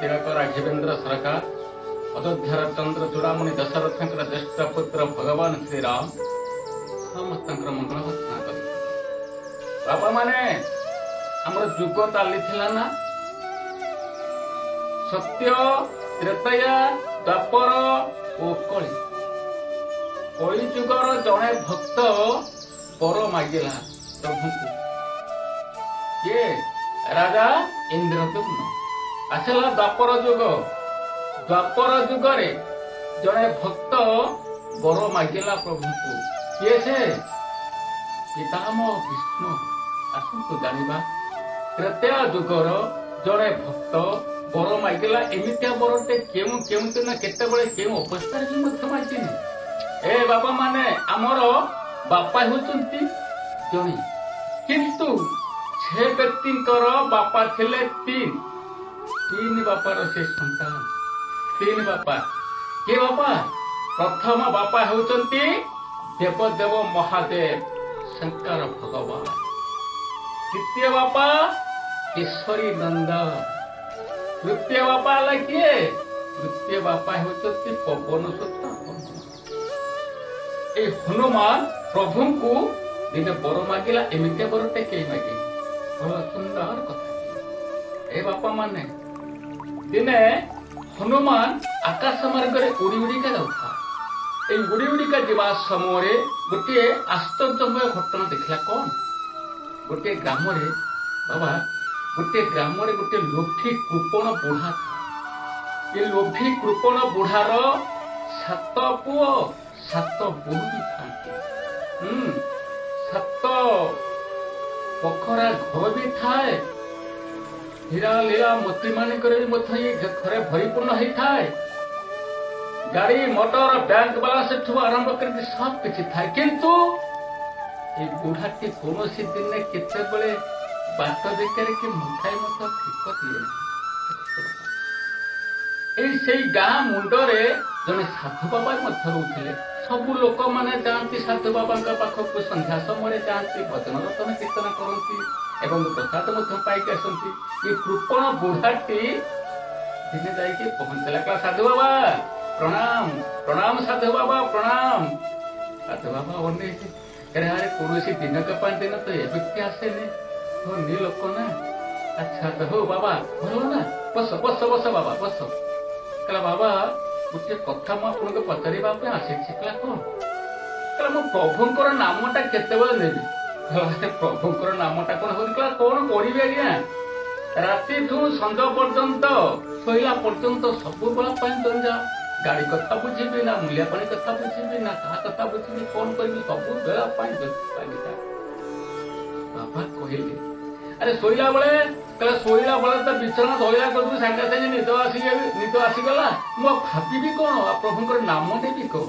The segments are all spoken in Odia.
तिलक राघवेंद्र सरकार अयोध्यार चंद्र चूड़ामणि दशरथ ज्येष्ठ पुत्र भगवान श्रीराम समस्त मंगल घोषणा कर बापा माने हमर जुग चली ना सत्य त्रेतया द्वापर ओ कली कली जुगर जड़े भक्त बर मागिला प्रभु को ये राजा इंद्रद्युम्न आसला द्वापर जुगरे जड़े भक्त बर मागिला प्रभु को किए से पितामह विष्णु आसतु जानिबा त्रेतया जुगर जड़े भक्त बर मागिला एमितिया बरटे केमती ना केते बळे केउ अवस्था रे मध्य मागिनी ए बाबा माने हमर बापा होचंती जणी किंतु छे व्यक्तिंकर बापा थिले तीन बापार से संतान तीन बापा के बापा प्रथम बापा होचंती देवदेव महादेव शंकर भगवान द्वितीय बापा ईश्वरी नंद तृतीय बापा लगे तृतीय बापा होचंती पवन सुत ए हनुमान प्रभु को दिने बर मागिला एमिते बरटे के मागे बड़ा सुंदर कथा ए बापा माने दिने हनुमान आकाश मार्ग रे उड़ी उड़ी का जाउथा ए उड़ी उड़ी का जीवा समय गोटे आश्चर्यमय घटना देखला कौन गोटे ग्राम रे बाबा गोटे ग्राम रे गोटे लोभी कृपण बुढ़ा था ये लोभी कृपण बुढ़ार 7 पुओ 7 बोहू भी था 7 पखरा घर भी थाए हीरा लीला मोती मान घरे भरीपूर्ण होता है गाड़ी मोटर बैंक वाला से आरंभ कर सब किसी था किंतु ये बुढ़ाटी कौन दिन केते बाट बेकार कि मुठाई मत ठीक दिए गाँ मुंडरे जड़े साधु बाबा रोते सबू लोक मैंने जाती साधु बाबा पाखक संध्या समय जाती भजन रतन कीर्तन करती एवं प्रसाद पाइक आसती ये कृपण बुढ़ाटी दिने जाइए पहुंचला साधु बाबा प्रणाम प्रणाम साधु बाबा प्रणाम साधु बाबा अने अरे कौन दिन के 5 दिन तो ये व्यक्ति आसेने धनी लोक ना अच्छा तो हो बाबा भल ना बस बस बस बाबा बस कहला बाबा गोटे कथा मुझे पचारिबा आसी कौन कहला मो प्रभुंकर नामटा केतेबेले नेबी प्रभुंकर नामटा कौन हो कौन करी आज्ञा राति ठू संज पर्यंत शोला पर्यंत सब बेला जा गाड़ी कथा बुझी ना मूलिया पानी कथा बुझी ना कहा कथा बुझी कौन करी सब बेला बाबा कहले अरे शोला बेले कहले शोला बेले तो बिछना धोला कर सागे सागे निद आसीगला मु भावी कौन प्रभुंकर नाम देवी कौन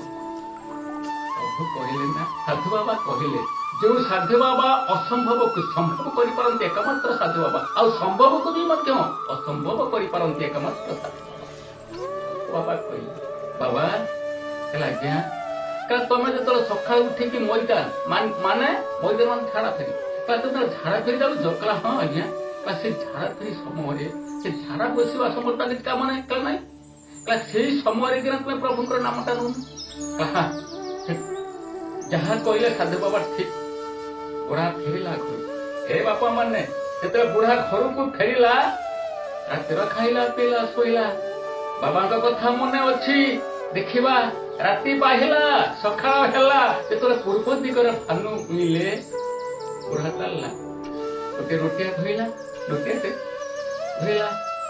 प्रभु कहले ना साधु बाबा कहले जो साधु बाबा असंभव को संभव कर एकमात्र साधु बाबा आ संभव को भी असंभव कर एकमात्र साधु बाबा कहले बाबा कहला आज्ञा कहला तुम जो सकाल उठिकी मैदान माने मैदान मान छाड़ा फेरी कहला तुम झाड़ा फेरी जाऊ कहला हाँ आज्ञा से झाड़ा फेरी समय से झाड़ा बसवा समय किसी काम ना कहला ना कहला से समय तुम प्रभुंकर नामटा रू जहाँ कहले साधु बाबा ठीक बुढ़ा फेरला घर हे बापा माने जो बुढ़ा घर को फेरला रातिर खाइला पीला शोला बाबा कथा मने अच्छी देखा राति बाहिला सका जो पूर्व दिगर फानु मिले बुढ़ा चलला गोटे रोटिया धोला रोटिया धोला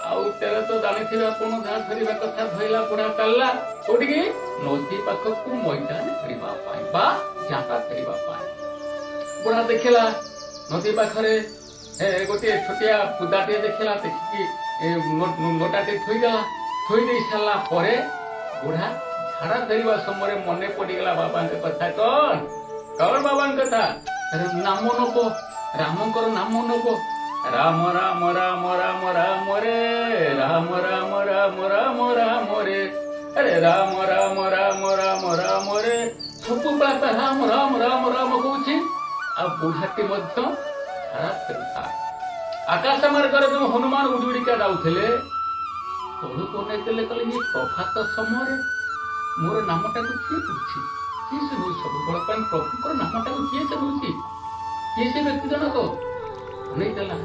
आउ तेरे तो जानी आपण जहाँ धरवा कथा धोला बुढ़ा चलला कौटी नदी पाखक मैदान फेरवा जहाँ फेरवा बुढ़ा देखला नदी पाखरे गोटे छोटिया पुदाटे देखला देखिकी नोटाटे थोईदेला थोई दे सारा पर बुढ़ा झाड़ा धरवा समय मन पड़गला बाबा कथा कौन कौन बाबा कथा नाम नब रामकर नाम नब राम राम राम राम राम रे राम राम राम राम राम रे अरे राम राम राम राम राम रे सब बेला राम राम राम राम कौची आ बुढ़ाटी झाड़ा फेरुता आकाश मार्ग जो हनुमान उड़ी उड़िका जाऊे ତଳକୁ ଅନେଇ ଦେଲେ କହିଲେ ଇଏ ପ୍ରଭାତ ସମୟରେ ମୋର ନାମଟାକୁ କିଏ କହୁଛି, କିଏ ସେ ନଉଛି ସବୁବେଳେ ପାଇଁ ପ୍ରଭୁଙ୍କର ନାମଟାକୁ କିଏ ସେ ନଉଛି, କିଏ ସେ ବ୍ୟକ୍ତି ଜଣକ। ଅନେଇ ଦେଲା,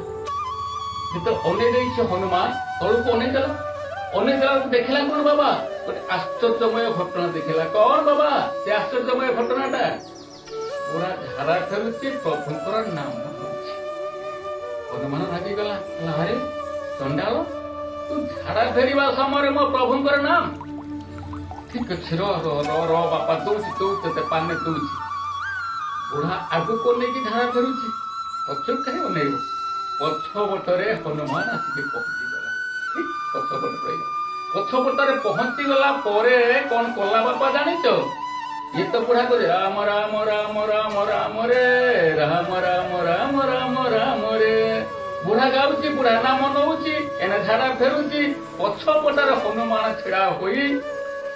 ଯେତେବେଳେ ଅନେଇ ଦେଇଛି ହନୁମାନ ତଳକୁ ଅନେଇ ଦେଲା ବେଳକୁ ଦେଖିଲା କଣ ବାବା, ଗୋଟେ ଆଶ୍ଚର୍ଯ୍ୟମୟ ଘଟଣା ଦେଖିଲା। କଣ ବାବା ସେ ଆଶ୍ଚର୍ଯ୍ୟମୟ ଘଟଣାଟା? ପୁରା ଝାଡା ଫେରୁଛି, ପ୍ରଭୁଙ୍କର ନାମ ନଉଛି। ହନୁମାନ ରାଗିଗଲା, ଆରେ ଚଣ୍ଡାଳ, ତୁ ଝାଡା ଫେରିବା ସମୟରେ ମୋ ପ୍ରଭୁଙ୍କର ନାମ? ଠିକ ଅଛି, ର ବାପା ଦଉଛି ତତେ ପାନେ ଦଉଛି। ବୁଢା ଆଗକୁ ନେଇକି ଝାଡା ଫେରୁଛି, ପଛକୁ କାହିଁ ଅନେଇବ? ପଛପଟରେ ହନୁମାନ ଆସିକି ପହଞ୍ଚିଗଲା। ଠିକ ପଛପଟରେ ରହିଗଲା। ପଛପଟରେ ପହଞ୍ଚିଗଲା ପରେ କଣ କଲା ବାପା ଜାଣିଛ? ଇଏ ତ ବୁଢା କହୁଛି ରାମ ରାମ ରାମ ରାମ ରାମ ରେ, ରାମ ରାମ ରାମ ରାମ ରାମ ରେ। ବୁଢା ଗାଉଛି, ବୁଢା ନାମ ନଉଛି, ଏନେ ଝାଡା ଫେରୁଛି। ପଛପଟରେ ହନୁମାନ ଛିଡା ହୋଇ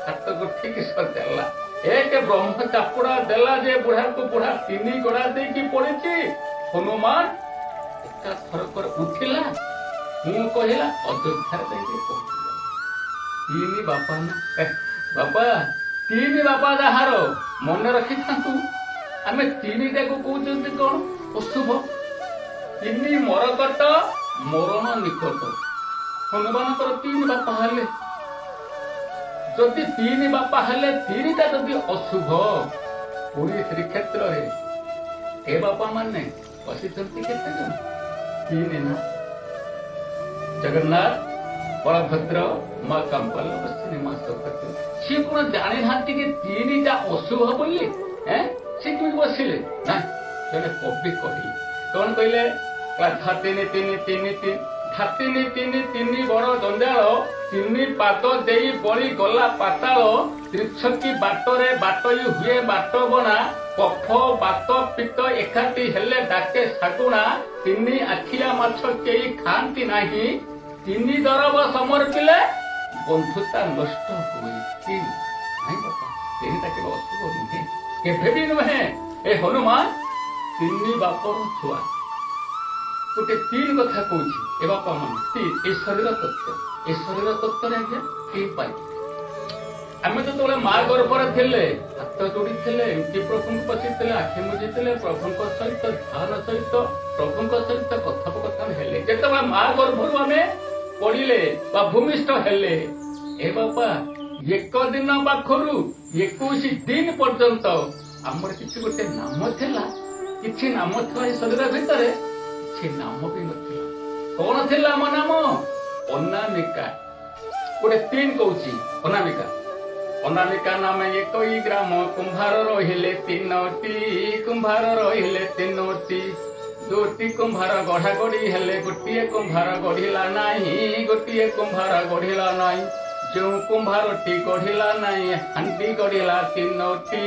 ହାତକୁ ଠିକ ସଜାଡିଲା। ଏକ ବ୍ରହ୍ମ ଚାପୁଡା ଦେଲା ଯେ ବୁଢାକୁ ବୁଢା 3 ଗଡା ଦେଇକି ପଡିଛି। ହନୁମାନ ଏକା ଥରକରେ ଉଠିଲା, ମୁଁ କହିଲା ଅଯୋଧ୍ୟାରେ ଯାଇକି ପହଞ୍ଚିଗଲା। 3 ବାପା ନା ବାପା, 3 ବାପା ଯାହାର ମନେ ରଖିଥାନ୍ତୁ। ଆମେ 3ଟାକୁ କହୁଛନ୍ତି କଣ? ଅଶୁଭ। 3 ମରକଟ, ମରଣ ନିକଟ। ହନୁମାନଙ୍କର 3 ବାପା ହେଲେ। ଯଦି 3 ବାପା ହେଲେ 3ଟା ଯଦି ଅଶୁଭ, ପୁରୀ ଶ୍ରୀକ୍ଷେତ୍ରରେ ଏ ବାପା ମାନେ ବସିଛନ୍ତି କେତେ ଜଣ? 3 ନା? ଜଗନ୍ନାଥ, ବଳଭଦ୍ର, ମା କାମ୍ପାଲବସିନୀ, ମା ସୌଭଦ୍ର। ସିଏ କଣ ଜାଣିନାହାନ୍ତି କି 3ଟା ଅଶୁଭ ବୋଲି? ସେ କେମିତି ବସିଲେ? ନା, ଜଣେ କବି କହିଲେ, କଣ କହିଲେ? ଧାତିନି 3 ବଡ ଜଞ୍ଜାଳ, 3 ପାଦ ଦେଇ ବଳି ଗଲା ପାତାଳ। ତ୍ରିଛକି ବାଟରେ ବାଟଇ ହୁଏ ବାଟ ବଣା, କଫ ବାତ ପିତ ଏକାଠି ହେଲେ ଡାକେ ଶାଗୁଣା। 3 ଆଖିଆ ମାଛ କେହି ଖାଆନ୍ତି ନାହିଁ, 3 ଦରବ ସମର୍ପିଲେ ବନ୍ଧୁତା ନଷ୍ଟ ହୁଏ। ନାଇଁ ବାପା, 3ଟା କେବେ ଅଶୁଭ ନୁହେଁ, କେବେ ବି ନୁହେଁ। ଏ ହନୁମାନ 3 ବାପର ଛୁଆ। ଗୋଟେ 3 କଥା କହୁଛି ଏ ବାପା ମାନେ। ଏ ଶରୀର ତତ୍ତ୍ୱ, ଏ ଶରୀର ତତ୍ତ୍ୱରେ ଆଜ୍ଞା 3 ପାଇ। ଆମେ ଯେତେବେଳେ ମା ଗର୍ଭରେ ଥିଲେ, ହାତ ଯୋଡିଥିଲେ, ଏମିତି ପ୍ରଭୁଙ୍କୁ ପଚିଥିଲେ, ଆଖି ମୁଜିଥିଲେ, ପ୍ରଭୁଙ୍କ ସହିତ ଧ୍ୟାନ ସହିତ ପ୍ରଭୁଙ୍କ ସହିତ କଥୋପକଥନ ହେଲେ। ଯେତେବେଳେ ମା ଗର୍ଭରୁ ଆମେ ପଡିଲେ ବା ଭୂମିଷ୍ଠ ହେଲେ, ଏ ବାପା 1 ଦିନ ପାଖରୁ 21 ଦିନ ପର୍ଯ୍ୟନ୍ତ ଆମର କିଛି ଗୋଟେ ନାମ ଥିଲା, କିଛି ନାମ ଥିଲା ଏ ଶରୀର ଭିତରେ, କିଛି ନାମ ବି ନଥିଲା। କଣ ଥିଲା ଆମ ନାମ? ଅନାମିକା। ଗୋଟେ 3 କହୁଛି ଅନାମିକା। ଅନାମିକା ନାମ 1 ଗ୍ରାମ, କୁମ୍ଭାର ରହିଲେ 3ଟି, କୁମ୍ଭାର ରହିଲେ 3ଟି। 2ଟି କୁମ୍ଭାର ଗଢା ଗଢି ହେଲେ, ଗୋଟିଏ କୁମ୍ଭାର ଗଢିଲା ନାହିଁ, ଗୋଟିଏ କୁମ୍ଭାର ଗଢିଲା ନାହିଁ। ଯେଉଁ କୁମ୍ଭାରଟି ଗଢିଲା ନାହିଁ, ହାଣ୍ଡି ଗଢିଲା 3ଟି,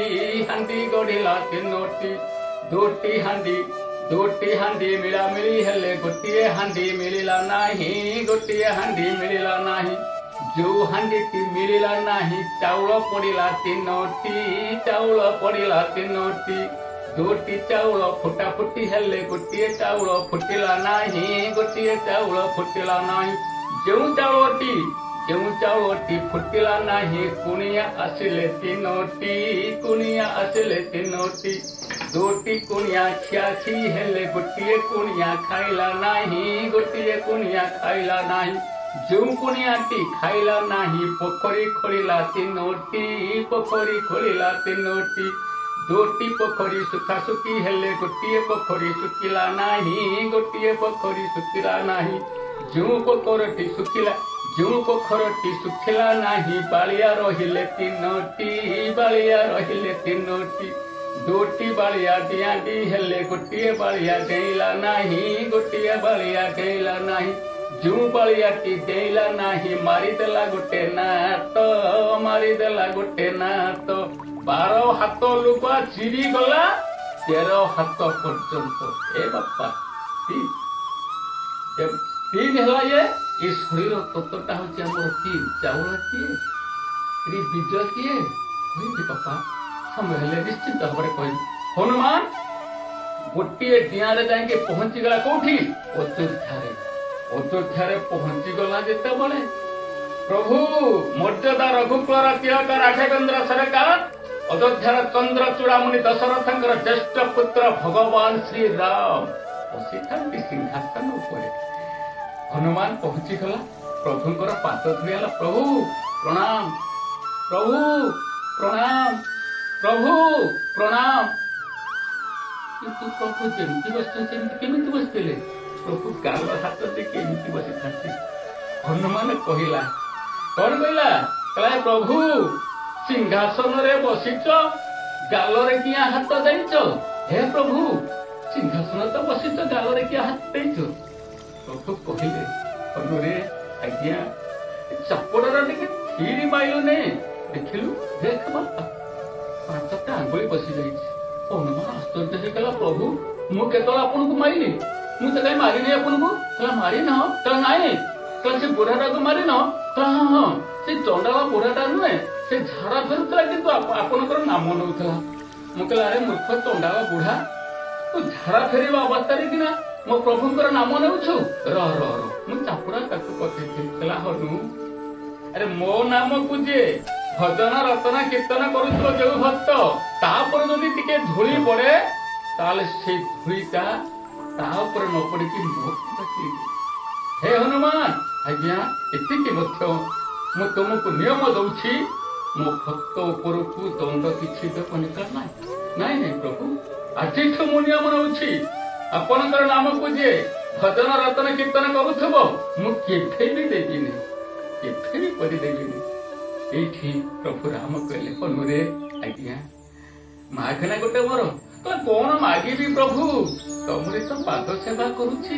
ହାଣ୍ଡି ଗଢିଲା 3ଟି। 2ଟି ହାଣ୍ଡି ମିଳାମିଳି ହେଲେ, ଗୋଟିଏ ହାଣ୍ଡି ମିଳିଲା ନାହିଁ, ଗୋଟିଏ ହାଣ୍ଡି ମିଳିଲା ନାହିଁ। ଯୋଉ ହାଣ୍ଡିଟି ମିଳିଲା ନାହିଁ, ଚାଉଳ ପଡିଲା 3ଟି, ଚାଉଳ ପଡିଲା 3ଟି। 2ଟି ଚାଉଳ ଫୁଟା ଫୁଟି ହେଲେ, ଗୋଟିଏ ଚାଉଳ ଫୁଟିଲା ନାହିଁ, ଗୋଟିଏ ଚାଉଳ ଫୁଟିଲା ନାହିଁ। ଯେଉଁ ଚାଉଳଟି ଫୁଟିଲା ନାହିଁ, କୁଣିଆ ଆସିଲେ 3ଟି, କୁଣିଆ ଆସିଲେ 3ଟି। 2ଟି କୁଣିଆ ଖିଆଖି ହେଲେ, ଗୋଟିଏ କୁଣିଆ ଖାଇଲା ନାହିଁ, ଗୋଟିଏ କୁଣିଆ ଖାଇଲା ନାହିଁ। ଯେଉଁ କୁଣିଆଟି ଖାଇଲା ନାହିଁ, ପୋଖରୀ ଖୋଳିଲା 3ଟି, ପୋଖରୀ ଖୋଳିଲା 3ଟି। 2ଟି ପୋଖରୀ ଶୁଖାଶୁଖି ହେଲେ, ଗୋଟିଏ ପୋଖରୀ ଶୁଖିଲା ନାହିଁ, ଗୋଟିଏ ପୋଖରୀ ଶୁଖିଲା ନାହିଁ। ଯେଉଁ ପୋଖରଟି ଶୁଖିଲା ନାହିଁ, ବାଳିଆ ରହିଲେ 3ଟି, ବାଳିଆ ରହିଲେ 3ଟି। 2ଟି ବାଳିଆ ଡିଆଁଡି ହେଲେ, ଗୋଟିଏ ବାଳିଆ ଡେଇଁଲା ନାହିଁ, ଗୋଟିଏ ବାଳିଆ ଡେଇଁଲା ନାହିଁ। ଯେଉଁ ବାଳିଆଟି ଡେଇଁଲା ନାହିଁ, ମାରିଦେଲା ଗୋଟେ ନାତ, ମାରିଦେଲା ଗୋଟେ ନାତ। 12 ହାତ ଲୁଗା ଚିରିଗଲା 13 ହାତ ପର୍ଯ୍ୟନ୍ତ। ଏ ବାପା 3 ହେଲା। ଏ ଶରୀର ତତ୍ତ୍ୱଟା ହଉଛି ଆମର 3। ଚାଉଳ କିଏ? ଶ୍ରୀ ବିଜୟ କିଏ? କହିବି ବାପା, ସମୟ ହେଲେ ନିଶ୍ଚିତ ଭାବରେ କହିବି। ହନୁମାନ ଗୋଟିଏ ଡିଆଁରେ ଯାଇକି ପହଞ୍ଚିଗଲା କୋଉଠି? ଅଯୋଧ୍ୟାରେ। ଅଯୋଧ୍ୟାରେ ପହଞ୍ଚିଗଲା ଯେତେବେଳେ ପ୍ରଭୁ ମର୍ଯ୍ୟାଦା ରଘୁକୁଳର ତିଳକ ରାଘବେନ୍ଦ୍ର ସରକାର ଅଯୋଧ୍ୟାର ଚନ୍ଦ୍ର ଚୂଡ଼ାମୁନି ଦଶରଥଙ୍କର ଜ୍ୟେଷ୍ଠ ପୁତ୍ର ଭଗବାନ ଶ୍ରୀରାମ ବସିଥାନ୍ତି ସିଂହାସନ ଉପରେ। ହନୁମାନ ପହଞ୍ଚିଗଲା, ପ୍ରଭୁଙ୍କର ପାଦ ଧରିଲା। ପ୍ରଭୁ ପ୍ରଣାମ, ପ୍ରଭୁ ପ୍ରଣାମ, ପ୍ରଭୁ ପ୍ରଣାମ। କିନ୍ତୁ ପ୍ରଭୁ ଯେମିତି ବସିଛନ୍ତି ସେମିତି କେମିତି ବସିଥିଲେ? ପ୍ରଭୁ ଗାଲ ହାତ ଦେଇ କେମିତି ବସିଥାନ୍ତି? ହନୁମାନ କହିଲା, କଣ କହିଲା? କହିଲା ପ୍ରଭୁ ସିଂହାସନରେ ବସିଛ, ଗାଲରେ କିଆ ହାତ ଦେଇଛ? ହେ ପ୍ରଭୁ ସିଂହାସନ ତ ବସିଛ, ଗାଲରେ କିଆ ହାତ ଦେଇଛ? ପ୍ରଭୁ କହିଲେ, ହନୁରେ ଆଜ୍ଞା ଚାପଡ଼ର ଟିକେ ଥିରି ପାଇଲୁନି, ଦେଖିଲୁ ଦେଖ ବାପା 5ଟା ଆଙ୍ଗୁଳି ବସି ଯାଇଛି। ହନୁମାନ ଆଶ୍ଚର୍ଯ୍ୟ ହେଇଗଲା, ପ୍ରଭୁ ମୁଁ କେତେବେଳେ ଆପଣଙ୍କୁ ମାରିଲି? ମୁଁ ତ କାହିଁ ମାରିନି ଆପଣଙ୍କୁ। କହିଲା ମାରିନ? କହିଲା ନାଇଁ। କହିଲା ସେ ବୁଢାଟାକୁ ମାରିନ? କହିଲା ହଁ ହଁ, ସେ ଚଣ୍ଡାଳ ବୁଢାଟା ନୁହେଁ, ସେ ଝାଡା ଫେରୁଥିଲା କିନ୍ତୁ ଆପଣଙ୍କର ନାମ ନେଉଥିଲା। ମୁଁ କହିଲା ଆରେ ମୂର୍ଖ ଚଣ୍ଡାଳ ବୁଢା, ତୁ ଝାଡା ଫେରିବା ଅବସ୍ଥାରେ କିନା ମୋ ପ୍ରଭୁଙ୍କର ନାମ ନେଉଛୁ? ରହ ରହ ରହ, ମୁଁ ଚାପୁଡା ତାକୁ ପକେଇଥିଲି। କହିଲା ହନୁ ଆରେ ମୋ ନାମକୁ ଯିଏ ଭଜନ ରଚନା କୀର୍ତ୍ତନ କରୁଥିବ ଯୋଉ ଭକ୍ତ, ତାପରେ ଯଦି ଟିକେ ଧୂଳି ପଡେ ତାହେଲେ ସେଇ ଧୂଳିଟା ତା ଉପରେ ନ ପଡିକି ହେ ହନୁମାନ ଆଜ୍ଞା ଏତିକି ମଧ୍ୟ ମୁଁ ତୁମକୁ ନିୟମ ଦଉଛି, ମୋ ଭକ୍ତ ଉପରକୁ ଦଣ୍ଡ କିଛି ଦେବନି। ନାଇଁ ନାଇଁ ନାଇଁ ପ୍ରଭୁ, ଆଜିଠୁ ମୁଁ ନିୟମ ନେଉଛି, ଆପଣଙ୍କର ନାମକୁ ଯିଏ ଭଜନ ରଚନ କୀର୍ତ୍ତନ କରୁଥିବ ମୁଁ କେବେ ବି ଦେବିନି, କେବେ ବି କରିଦେବିନି। ଏଇଠି ପ୍ରଭୁ ରାମ କହିଲେ, ହନୁରେ ଆଜ୍ଞା ମାଗନା ଗୋଟେ ମୋର। କଣ ମାଗିବି ପ୍ରଭୁ, ତମରି ତ ପାଦ ସେବା କରୁଛି।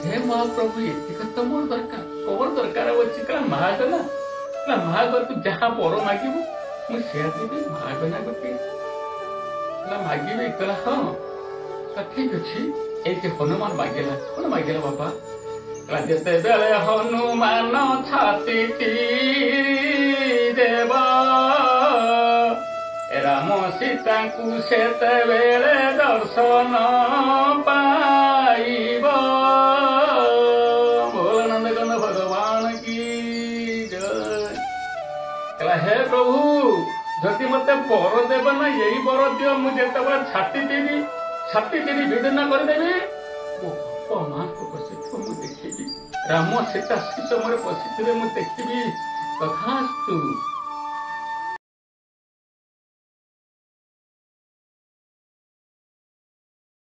ହେ ମହାପ୍ରଭୁ ଏତିକି ତ ମୋର ଦରକାର, କଣ ଦରକାର ଅଛି? କହିଲା ମାଗନା। କହିଲା ମାଗ, ତୁ ଯାହା ବର ମାଗିବୁ ମୁଁ ସେୟା ଦେବି, ମାଗନା ଗୋଟେ। କହିଲା ମାଗିବି? କହିଲା ହଁ। ଠିକ ଅଛି। ଏଇଠି ହନୁମାନ ମାଗିଲା, କଣ ମାଗିଲା ବାପା? ଯେତେବେଳେ ହନୁମାନ ଛାତିଟି ଦେବ ରାମ ସୀତାଙ୍କୁ ସେତେବେଳେ ଦର୍ଶନ ପାଇବ। ଭୋଳାନନ୍ଦ ଭଗବାନ କି ଜୟ। କହିଲା ହେ ପ୍ରଭୁ ଯଦି ମତେ ବର ଦେବ ନା ଏଇ ବର ଦିଅ, ମୁଁ ଯେତେବେଳେ ଛାତିଟି ବିଦୀର୍ଣ୍ଣ କରିଦେବି, ମାଙ୍କୁ ବସିଥିବ ମୁଁ ଦେଖିବି, ରାମ ସୀତା ଶ୍ରୀ ସମୟରେ ବସିଥିବେ ମୁଁ ଦେଖିବି। ତଥାସ୍ତୁ।